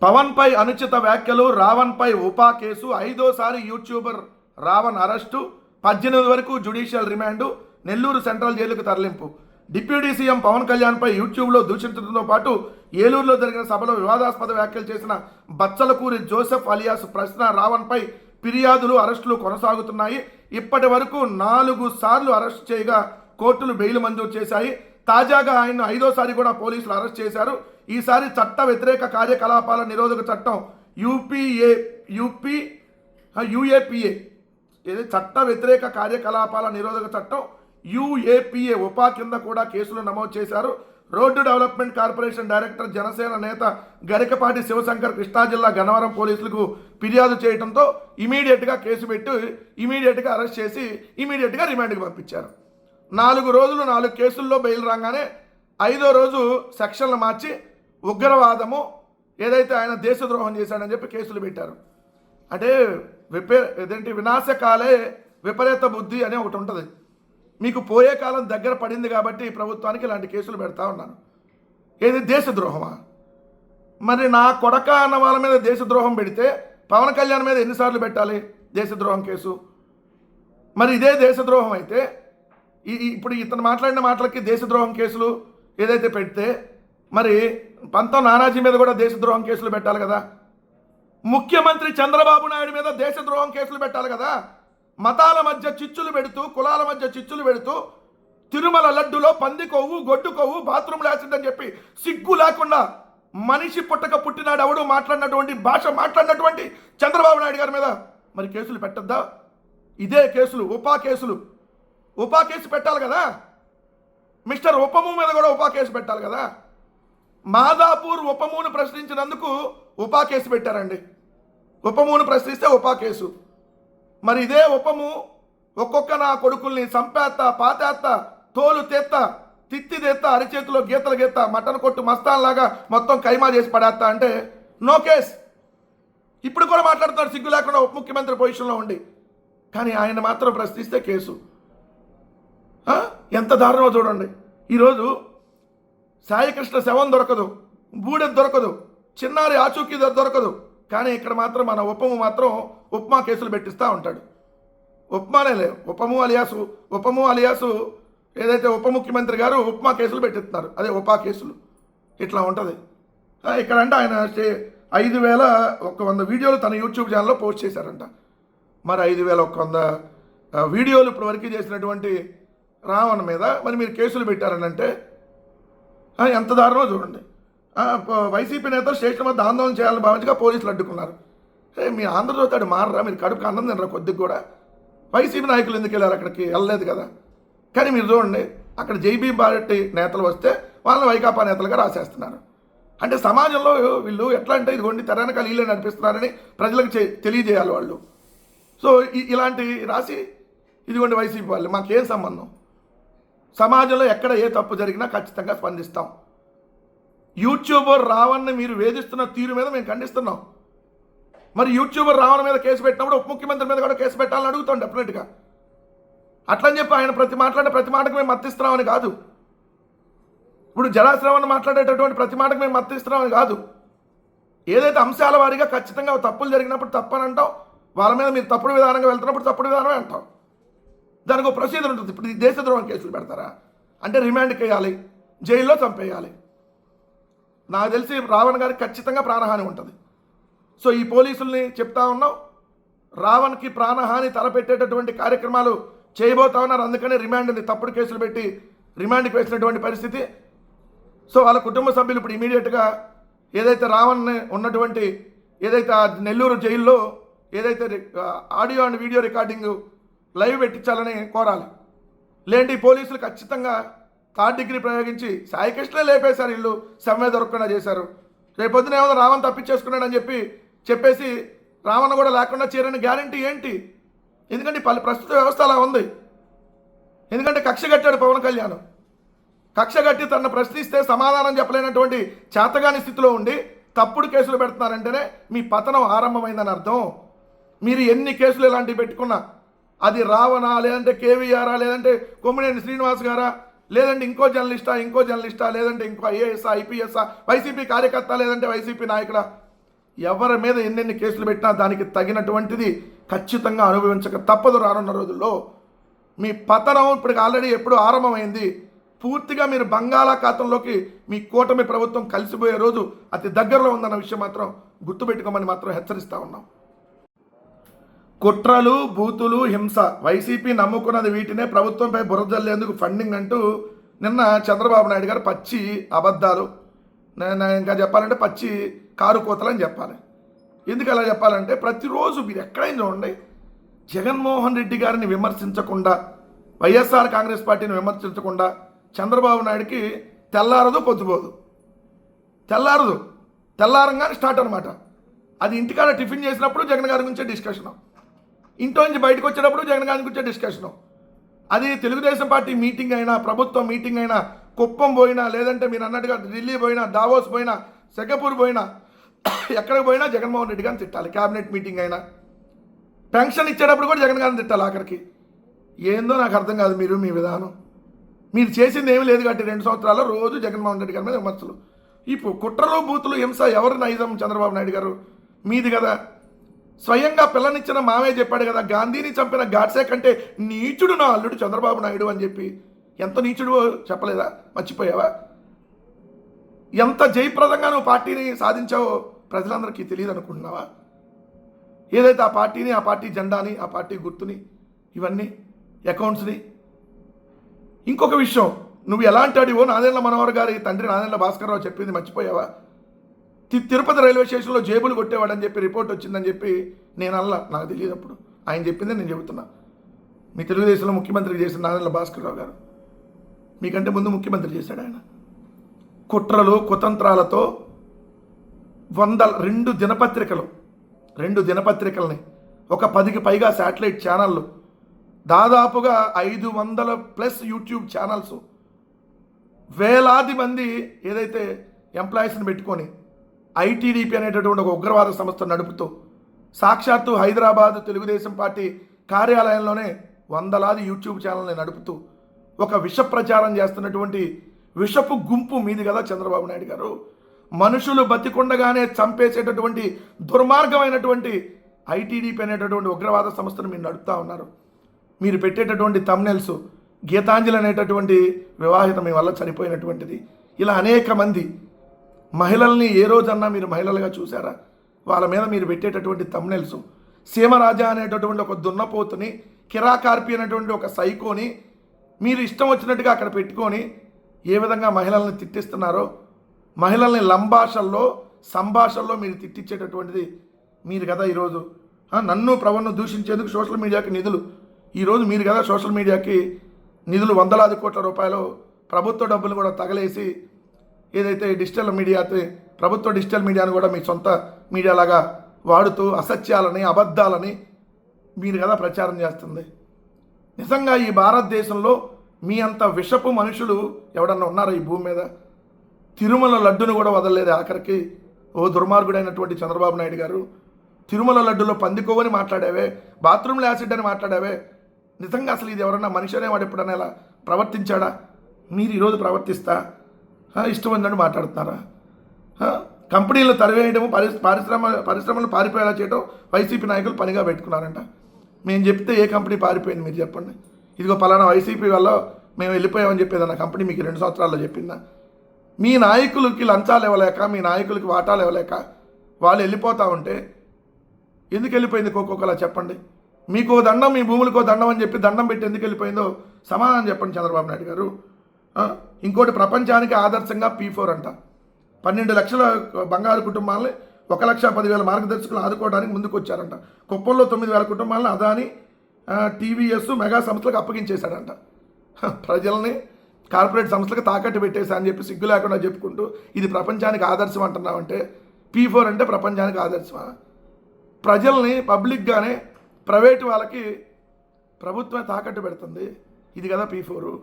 పవన్పై అనుచిత వ్యాఖ్యలు, రావణ్పై ఉపా కేసు, 5వ యూట్యూబర్ రావణ్ అరెస్టు, 18 వరకు జ్యుడిషియల్ రిమాండు, నెల్లూరు సెంట్రల్ జైలుకు తరలింపు. డిప్యూటీ సీఎం పవన్ కళ్యాణ్పై యూట్యూబ్లో దూషించడంతో పాటు ఏలూరులో జరిగిన సభలో వివాదాస్పద వ్యాఖ్యలు చేసిన బచ్చలకూరి జోసెఫ్ అలియాస్ ప్రశ్న రావణ్పై ఫిర్యాదులు, అరెస్టులు కొనసాగుతున్నాయి. ఇప్పటి వరకు 4 సార్లు అరెస్ట్ చేయగా కోర్టులు బెయిల్ మంజూరు చేశాయి. తాజాగా ఆయన 5వసారి కూడా పోలీసులు అరెస్ట్ చేశారు. ఈసారి చట్ట వ్యతిరేక కార్యకలాపాల నిరోధక చట్టం యూఏపీఏ ఇది చట్ట వ్యతిరేక కార్యకలాపాల నిరోధక చట్టం యూఏపీఏ ఉపా కింద కూడా కేసులు నమోదు చేశారు. Road development corporation director, Janasena నేత గరికపాటి శివశంకర్ కృష్ణా జిల్లా గన్నవరం పోలీసులకు ఫిర్యాదు చేయడంతో ఇమీడియట్గా కేసు పెట్టి ఇమీడియట్గా అరెస్ట్ చేసి ఇమీడియట్గా రిమాండ్కి పంపించారు. 4 రోజులు 4 కేసుల్లో బెయిల్ రాగానే 5వ రోజు సెక్షన్లు మార్చి ఉగ్రవాదము ఏదైతే ఆయన దేశద్రోహం చేశాడని చెప్పి కేసులు పెట్టారు. అంటే వినాశకాలే విపరీత బుద్ధి అనే ఒకటి ఉంటుంది. మీకు పోయే కాలం దగ్గర పడింది కాబట్టి ప్రభుత్వానికి ఇలాంటి కేసులు పెడతా ఉన్నాను. ఏది దేశద్రోహమా? మరి నా కొడక అన్న వాళ్ళ మీద దేశద్రోహం పెడితే పవన్ కళ్యాణ్ మీద ఎన్నిసార్లు పెట్టాలి దేశద్రోహం కేసు? మరి ఇదే దేశద్రోహం అయితే ఇప్పుడు ఇతను మాట్లాడిన మాటలకి దేశద్రోహం కేసులు ఏదైతే పెడితే మరి పంతం నానాజీ మీద కూడా దేశద్రోహం కేసులు పెట్టాలి కదా. ముఖ్యమంత్రి చంద్రబాబు నాయుడు మీద దేశద్రోహం కేసులు పెట్టాలి కదా. మతాల మధ్య చిచ్చులు పెడుతూ, కులాల మధ్య చిచ్చులు పెడుతూ, తిరుమల లడ్డులో పంది కొవ్వు, గొడ్డు కొవ్వు, బాత్రూమ్లో యాసిడ్ అని చెప్పి సిగ్గు లేకుండా మనిషి పుట్టినాడు ఎవడు మాట్లాడినటువంటి భాష మాట్లాడినటువంటి చంద్రబాబు నాయుడు గారి మీద మరి కేసులు పెట్టద్దా? ఇదే కేసులు ఉపా కేసు పెట్టాలి కదా. మిస్టర్ ఉపము మీద కూడా ఉపా కేసు పెట్టాలి కదా. మాదాపూర్ ఉపమును ప్రశ్నించినందుకు ఉపా కేసు పెట్టారండి. ఉపమును ప్రశ్నిస్తే ఉపా కేసు. మరి ఇదే ఉపము ఒక్కొక్క నా కొడుకుల్ని సంపేత్త, పాతేత్త, తోలు తెత్త, తిత్తి తెత్త, అరిచేతిలో గీతలు గీత, మటన్ కొట్టు మస్తాన్లాగా మొత్తం కైమా చేసి పడేస్తా అంటే నో కేస్. ఇప్పుడు కూడా మాట్లాడుతున్నారు సిగ్గు లేకుండా ఉప ముఖ్యమంత్రి పొజిషన్లో ఉండి. కానీ ఆయన మాత్రం ప్రశ్నిస్తే కేసు. ఎంత దారుణమో చూడండి. ఈరోజు సాయికృష్ణ శవం దొరకదు, బూడె దొరకదు, చిన్నారి ఆచూకీ దొరకదు. కానీ ఇక్కడ మాత్రం మన ఉపము మాత్రం ఉప్మా కేసులు పెట్టిస్తూ ఉంటాడు. ఉప్మానే లేవు, ఉపము అలియాసు ఏదైతే ఉప ముఖ్యమంత్రి గారు ఉప్మా కేసులు పెట్టిస్తున్నారు, అదే ఉపా కేసులు. ఇట్లా ఉంటుంది ఇక్కడ. అంటే ఆయన 5,100 వీడియోలు తన యూట్యూబ్ ఛానల్లో పోస్ట్ చేశారంట. మరి 5,100 వీడియోలు ఇప్పటి వరకు చేసినటువంటి రావణ్ మీద మరి మీరు కేసులు పెట్టారనంటే ఎంత దారుణమో చూడండి. వైసీపీ నేతలు స్టేషన్ వద్ద ఆందోళన చేయాలని భావించగా పోలీసులు అడ్డుకున్నారు. మీ ఆంధ్రజ్యోతి మారరా? మీరు కడుపుకి అన్నం తినరా కొద్దిగా కూడా? వైసీపీ నాయకులు ఎందుకు వెళ్ళారు? అక్కడికి వెళ్ళలేదు కదా. కానీ మీరు చూడండి, అక్కడ జైబీ భారతి నేతలు వస్తే వాళ్ళని వైకాపా నేతలుగా రాసేస్తున్నారు. అంటే సమాజంలో వీళ్ళు ఎట్లా అంటే ఇదిగోండి తెరనకాల వీళ్ళే నడిపిస్తున్నారని ప్రజలకు తెలియజేయాలి వాళ్ళు. సో ఇలాంటి రాసి ఇదిగోండి వైసీపీ వాళ్ళు, మాకేం సంబంధం? సమాజంలో ఎక్కడ ఏ తప్పు జరిగినా ఖచ్చితంగా స్పందిస్తాం. యూట్యూబర్ రావణ్ని మీరు వేధిస్తున్న తీరు మీద మేము ఖండిస్తున్నాం. మరి యూట్యూబర్ రావణ్ మీద కేసు పెట్టినప్పుడు ఉప ముఖ్యమంత్రి మీద కూడా కేసు పెట్టాలని అడుగుతాం డెఫినెట్గా. అట్లని చెప్పి ఆయన ప్రతి మాటకు మేము మద్దతిస్తున్నామని కాదు. ఇప్పుడు జలాశ్రవణ్ మాట్లాడేటటువంటి ప్రతి మాటకు మేము మద్దతిస్తున్నామని కాదు. ఏదైతే అంశాల వారీగా ఖచ్చితంగా తప్పులు జరిగినప్పుడు తప్పని అంటాం, వాళ్ళ మీద మీరు తప్పుడు విధానంగా వెళ్తున్నప్పుడు తప్పుడు విధానమే అంటాం. దానికి ఒక ప్రొసీజర్ ఉంటుంది. ఇప్పుడు ఈ దేశద్రోహం కేసులు పెడతారా అంటే రిమాండ్కి వేయాలి, జైల్లో చంపేయాలి. నాకు తెలిసి రావణ్ గారికి ఖచ్చితంగా ప్రాణహాని ఉంటుంది. సో ఈ పోలీసుల్ని చెప్తా ఉన్నాం, రావణ్కి ప్రాణహాని తలపెట్టేటటువంటి కార్యక్రమాలు చేయబోతా ఉన్నారు. అందుకని రిమాండ్ని తప్పుడు కేసులు పెట్టి రిమాండ్కి వేసినటువంటి పరిస్థితి. సో వాళ్ళ కుటుంబ సభ్యులు ఇప్పుడు ఇమీడియట్గా ఏదైతే రావణ్ ఉన్నటువంటి ఏదైతే నెల్లూరు జైల్లో ఏదైతే audio and video recording live పెట్టించాలని కోరాలి. లేండి పోలీసులు ఖచ్చితంగా 3rd డిగ్రీ ప్రయోగించి సాయికృష్ణే లేపేశారు. ఇల్లు సమ్మె దొరకకుండా చేశారు. రేపొద్దున ఏమో రావణ్ తప్పించేసుకున్నాడని చెప్పేసి రావణ్ కూడా లేకుండా చేరని గ్యారంటీ ఏంటి? ఎందుకంటే ప్రస్తుత వ్యవస్థ అలా ఉంది. ఎందుకంటే కక్ష కట్టాడు పవన్ కళ్యాణ్. కక్ష కట్టి తనను ప్రశ్నిస్తే సమాధానం చెప్పలేనటువంటి చేతగాని స్థితిలో ఉండి తప్పుడు కేసులు పెడుతున్నారంటేనే మీ పతనం ఆరంభమైందని అర్థం. మీరు ఎన్ని కేసులు ఇలాంటివి పెట్టుకున్నా, అది రావణా, లేదంటే కేవీఆరా, లేదంటే కొమ్మినేని శ్రీనివాస్ గారా, లేదంటే ఇంకో జర్నలిస్టా, లేదంటే ఇంకో ఐఏఎస్ఆ, ఐపీఎస్ఆ, వైసీపీ కార్యకర్త, లేదంటే వైసీపీ నాయకుడా, ఎవరి మీద ఎన్నెన్ని కేసులు పెట్టినా దానికి తగినటువంటిది ఖచ్చితంగా అనుభవించక తప్పదు. రానున్న రోజుల్లో మీ పతనం ఇప్పటికి ఆల్రెడీ ఎప్పుడు ఆరంభమైంది. పూర్తిగా మీరు బంగాళాఖాతంలోకి మీ కూటమి ప్రభుత్వం కలిసిపోయే రోజు అతి దగ్గరలో ఉందన్న విషయం మాత్రం గుర్తుపెట్టుకోమని మాత్రం హెచ్చరిస్తూ ఉన్నాం. కుట్రలు, బూతులు, హింస, వైసీపీ నమ్ముకున్నది వీటినే, ప్రభుత్వంపై బురదల్లేందుకు ఫండింగ్ అంటూ నిన్న చంద్రబాబు నాయుడు గారు పచ్చి అబద్ధాలు, నేను ఇంకా చెప్పాలంటే పచ్చి కారు కోతలని చెప్పాలి. ఎందుకు అలా చెప్పాలంటే ప్రతిరోజు మీరు ఎక్కడైనా చూడండి, జగన్మోహన్ రెడ్డి గారిని విమర్శించకుండా, వైఎస్ఆర్ కాంగ్రెస్ పార్టీని విమర్శించకుండా చంద్రబాబు నాయుడికి తెల్లారదు పొద్దుపోదు. తెల్లారంగానే స్టార్ట్ అనమాట. అది ఇంటికాడ టిఫిన్ చేసినప్పుడు జగన్ గారి గురించే డిస్కషను, ఇంట్లో నుంచి బయటకు వచ్చేటప్పుడు జగన్ గారి గురించే డిస్కషను. అది తెలుగుదేశం పార్టీ మీటింగ్ అయినా, ప్రభుత్వం మీటింగ్ అయినా, కుప్పం పోయినా, లేదంటే మీరు అన్నట్టుగా ఢిల్లీ పోయినా, దావోస్ పోయినా, సింగపూర్ పోయినా, ఎక్కడికి పోయినా జగన్మోహన్ రెడ్డి గారిని తిట్టాలి. క్యాబినెట్ మీటింగ్ అయినా, పెన్షన్ ఇచ్చేటప్పుడు కూడా జగన్ గారిని తిట్టాలి. ఆఖరికి ఏందో నాకు అర్థం కాదు మీ విధానం. మీరు చేసింది ఏమీ లేదు కాబట్టి 2 సంవత్సరాల్లో రోజు జగన్మోహన్ రెడ్డి గారి మీద విమర్శలు. ఇప్పుడు కుట్రలు, బూతులు, హింస ఎవరి నైజం? చంద్రబాబు నాయుడు గారు మీది కదా. స్వయంగా పిల్లనిచ్చిన మామే చెప్పాడు కదా, గాంధీని చంపిన గాడ్సే కంటే నీచుడు నా అల్లుడు చంద్రబాబు నాయుడు అని చెప్పి. ఎంత నీచుడు చెప్పలేదా? మర్చిపోయావా? ఎంత జయప్రదంగా నువ్వు పార్టీని సాధించావో ప్రజలందరికీ తెలియదు అనుకుంటున్నావా? ఏదైతే ఆ పార్టీని, ఆ పార్టీ జెండాని, ఆ పార్టీ గుర్తుని, ఇవన్నీ అకౌంట్స్ని. ఇంకొక విషయం, నువ్వు ఎలాంటి అడివో నాదెండ్ల మనోహర్ గారి తండ్రి నాదెండ్ల భాస్కర్రావు చెప్పింది మర్చిపోయావా? తిరుపతి రైల్వే స్టేషన్లో జేబులు కొట్టేవాడని చెప్పి రిపోర్ట్ వచ్చిందని చెప్పి నేను అల్లా, నాకు తెలియనప్పుడు ఆయన చెప్పిందే నేను చెబుతున్నా. మీ తెలుగుదేశంలో ముఖ్యమంత్రి చేసిన నాదెండ్ల భాస్కర్రావు గారు మీకంటే ముందు ముఖ్యమంత్రి చేశాడు ఆయన. కుట్రలు, కుతంత్రాలతో 2 దినపత్రికల్ని, ఒక 10కి పైగా శాటిలైట్ ఛానళ్ళు, దాదాపుగా 500+ యూట్యూబ్ ఛానల్స్, వేలాది మంది ఏదైతే ఎంప్లాయీస్ని పెట్టుకొని ఐటీడీపీ అనేటటువంటి ఒక ఉగ్రవాద సంస్థ నడుపుతూ సాక్షాత్తు హైదరాబాద్ తెలుగుదేశం పార్టీ కార్యాలయంలోనే వందలాది యూట్యూబ్ ఛానల్ని నడుపుతూ ఒక విష ప్రచారం చేస్తున్నటువంటి విషపు గుంపు మీది కదా చంద్రబాబు నాయుడు గారు. మనుషులు బతికుండగానే చంపేసేటటువంటి దుర్మార్గమైనటువంటి ఐటీడీపీ అనేటటువంటి ఉగ్రవాద సంస్థను మీరు నడుపుతూ ఉన్నారు. మీరు పెట్టేటటువంటి థంబ్నెయిల్స్, గీతాంజలి అనేటటువంటి వివాహిత మీ వల్ల చనిపోయినటువంటిది, ఇలా అనేక మంది మహిళల్ని ఏ రోజన్నా మీరు మహిళలుగా చూసారా? వాళ్ళ మీద మీరు పెట్టేటటువంటి థంబ్నెయిల్స్, సీమరాజా అనేటటువంటి ఒక దున్నపోతుని, కిరాకార్పి అనేటువంటి ఒక సైకోని మీరు ఇష్టం వచ్చినట్టుగా అక్కడ పెట్టుకొని ఏ విధంగా మహిళల్ని తిట్టిస్తున్నారో, మహిళల్ని లంభాషల్లో, సంభాషల్లో మీరు తిట్టించేటటువంటిది మీరు కదా. ఈరోజు నన్ను ప్రవణ్ను దూషించేందుకు సోషల్ మీడియాకి నిధులు, ఈరోజు మీరు కదా సోషల్ మీడియాకి నిధులు వందలాది కోట్ల రూపాయలు ప్రభుత్వ డబ్బులు కూడా తగలేసి, ఏదైతే డిజిటల్ మీడియా, ప్రభుత్వ డిజిటల్ మీడియాను కూడా మీ సొంత మీడియాలాగా వాడుతూ అసత్యాలని, అబద్ధాలని మీరు కదా ప్రచారం చేస్తుంది. నిజంగా ఈ భారతదేశంలో మీ అంత విషపు మనుషులు ఎవడన్నా ఉన్నారా ఈ భూమి మీద? తిరుమల లడ్డును కూడా వదలలేదు ఆఖరికి. ఓ దుర్మార్గుడైనటువంటి చంద్రబాబు నాయుడు గారు, తిరుమల లడ్డులో పందికోవని మాట్లాడావే, బాత్రూంలో యాసిడ్ అని మాట్లాడావే. నిజంగా అసలు ఇది ఎవరన్నా మనిషి అనేవాడు ఎప్పుడన్నా ఇలా ప్రవర్తించాడా? మీరు ఈరోజు ప్రవర్తిస్తా ఇష్టం ఉందని మాట్లాడుతున్నారా? కంపెనీలు తరివేయడము, పరిశ్రమలు పారిపోయేలా చేయడం వైసీపీ నాయకులు పనిగా పెట్టుకున్నారంట. మేము చెప్తే ఏ కంపెనీ పారిపోయింది మీరు చెప్పండి? ఇదిగో పలానా వైసీపీ వల్ల మేము వెళ్ళిపోయామని చెప్పేదన్న కంపెనీ మీకు 2 సంవత్సరాల్లో చెప్పిందా? మీ నాయకులకి లంచాలు ఇవ్వలేక, మీ నాయకులకి వాటాలు ఇవ్వలేక వాళ్ళు వెళ్ళిపోతూ ఉంటే ఎందుకు వెళ్ళిపోయింది కోకోకలా చెప్పండి? మీకు దండం, మీ భూములకో దండం అని చెప్పి దండం పెట్టి ఎందుకు వెళ్ళిపోయిందో సమాధానం చెప్పండి చంద్రబాబు నాయుడు గారు. ఇంకోటి, ప్రపంచానికి ఆదర్శంగా P4 అంట. 12 లక్షల బంగారు కుటుంబాలని 1,10,000 మార్గదర్శకులు ఆదుకోవడానికి ముందుకు వచ్చారంట. కుప్పంలో 9,000 కుటుంబాలను అదాని, TVS, మెగా సంస్థలకు అప్పగించేశాడంట. ప్రజల్ని కార్పొరేట్ సంస్థలకు తాకట్టు పెట్టేశా అని చెప్పి సిగ్గు లేకుండా చెప్పుకుంటూ ఇది ప్రపంచానికి ఆదర్శం అంటున్నామంటే P4 అంటే ప్రపంచానికి ఆదర్శమా? ప్రజల్ని పబ్లిక్గానే ప్రైవేటు వాళ్ళకి ప్రభుత్వమే తాకట్టు పెడుతుంది. ఇది కదా P4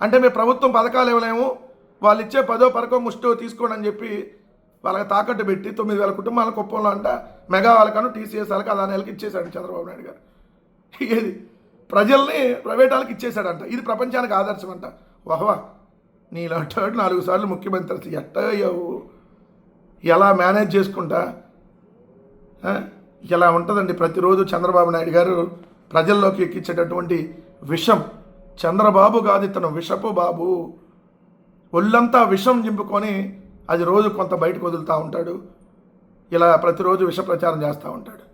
అంటే. మేము ప్రభుత్వం పథకాలు ఇవ్వలేము, వాళ్ళు ఇచ్చే 10ో 12కో ముష్టో తీసుకోండి అని చెప్పి వాళ్ళకి తాకట్టు పెట్టి 9,000 కుటుంబాల కుప్పంలో అంట మెగా వాళ్ళకను, TCS వాళ్ళకి, అదాని వాళ్ళకి ఇచ్చేశాడు చంద్రబాబు నాయుడు గారు. ఏది ప్రజల్ని ప్రైవేట్ వాళ్ళకి ఇచ్చేశాడంట. ఇది ప్రపంచానికి ఆదర్శం అంట. వాహ్వా, నీలాంటి 4 సార్లు ముఖ్యమంత్రి ఎట్టయ్యావు, ఎలా మేనేజ్ చేసుకుంటా ఆ? ఇలా ఉంటుందండి ప్రతిరోజు చంద్రబాబు నాయుడు గారు ప్రజల్లోకి ఎక్కించేటటువంటి విషం. చంద్రబాబు కాదు ఇతను, విషపు బాబు. ఒళ్ళంతా విషం చింపుకొని అది రోజు కొంత బయటకు వదులుతూ ఉంటాడు. ఇలా ప్రతిరోజు విష ప్రచారం చేస్తూ ఉంటాడు.